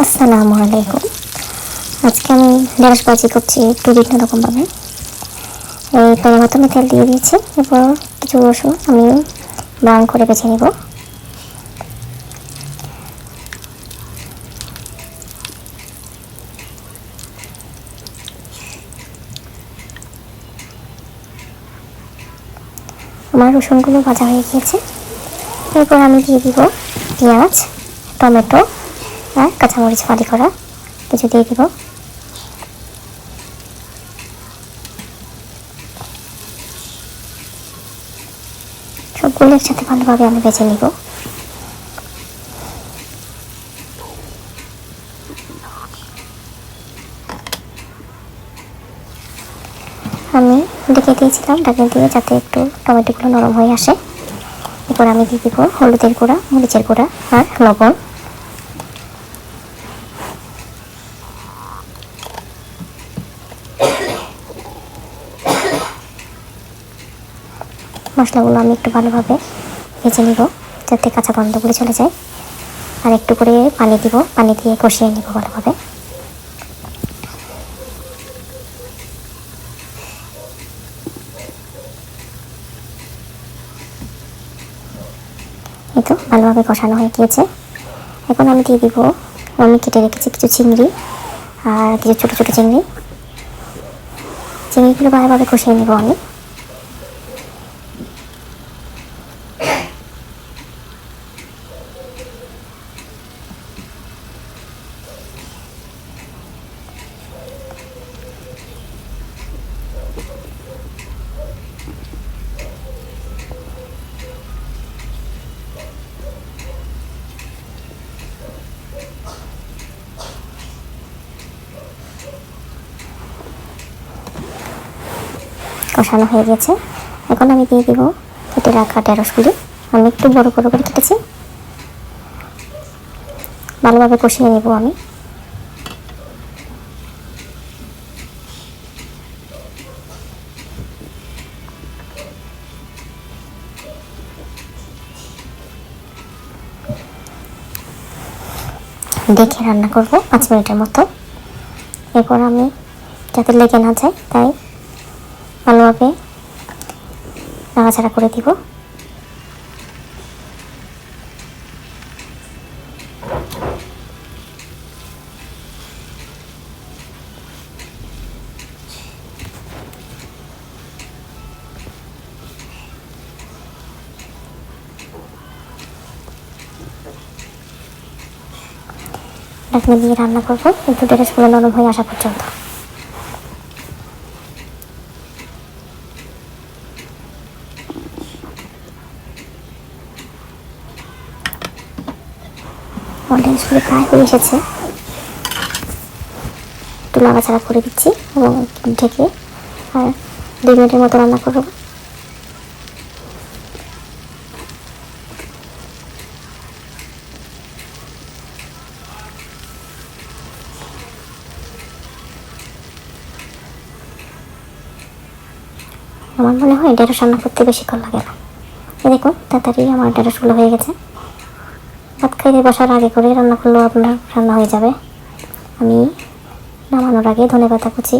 আসসালামু আলাইকুম। আজকে আমি ঢেঁড়স ভাজি করছি একটু ভিন্ন রকমভাবে। এই প্রথমে তেল দিয়ে দিয়েছি, এরপর কিছু রসুন আমি ব্রাউন করে বেছে নেব। আমার রসুনগুলো ভাজা হয়ে গিয়েছে। এরপর আমি দিয়ে দিব পেঁয়াজ, টমেটো আর কাঁচামরিচ ফালি করা কিছু দিয়ে দিব। সবগুলো একসাথে ভালোভাবে আমি বেছে নিব। আমি ঢেকে দিয়েছিলাম ঢাকনা দিয়ে, যাতে একটু টমেটোগুলো নরম হয়ে আসে। এরপর আমি দিয়ে দিব হলুদের গুঁড়া, মরিচের গুঁড়া আর লবণ। মশলাগুলো আমি একটু ভালোভাবে ভেজে নিব, যাতে কাঁচা গন্ধগুলো চলে যায়। আর একটু করে পানি দিব, পানি দিয়ে কষিয়ে নিব ভালোভাবে। এই তো ভালোভাবে কষানো হয়ে গিয়েছে। এখন আমি দিয়ে দিব, আমি কেটে রেখেছি কিছু চিংড়ি আর কিছু ছোটো ছোটো চিংড়িগুলো ভালোভাবে কষিয়ে নেব আমি। কষানো হয়ে গেছে। এখন আমি দিয়ে দিব কেটে রাখা ঢেঁড়সগুলি। আমি একটু বড় বড় করে কেটেছি। ভালোভাবে কষিয়ে নেব আমি। দেখে রান্না করব 5 মিনিটের মতো। এরপর আমি যাতে লেগে না যায় তাই ভালোভাবে নাড়াচাড়া করে দিব। ঢাকনা দিয়ে রান্না করব একটু ঢেঁড়সগুলো নরম হয়ে আসা পর্যন্ত। ঢেঁড়সগুলো প্রায় হয়ে এসেছে। একটু নাড়াচাড়া করে দিচ্ছি এবং ঢেকে আর 2 মিনিটের মতো রান্না করব। আমার মনে হয় ঢেঁড়স রান্না করতে বেশিক্ষণ লাগে না। দেখুন তাড়াতাড়ি আমার ঢেঁড়সগুলো হয়ে গেছে। ভাত খাইতে বসার আগে করে রান্না করলেও আপনার রান্না হয়ে যাবে। আমি নামানোর আগে ধনেপাতা কুচি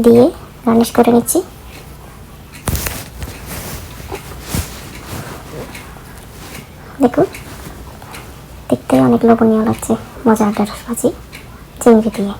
দিয়ে গার্নিশ করে নিচ্ছি। দেখুন দেখতে অনেক লোভনীয় লাগছে, মজার ঢেঁড়স ভাজি চিংড়ি দিয়ে।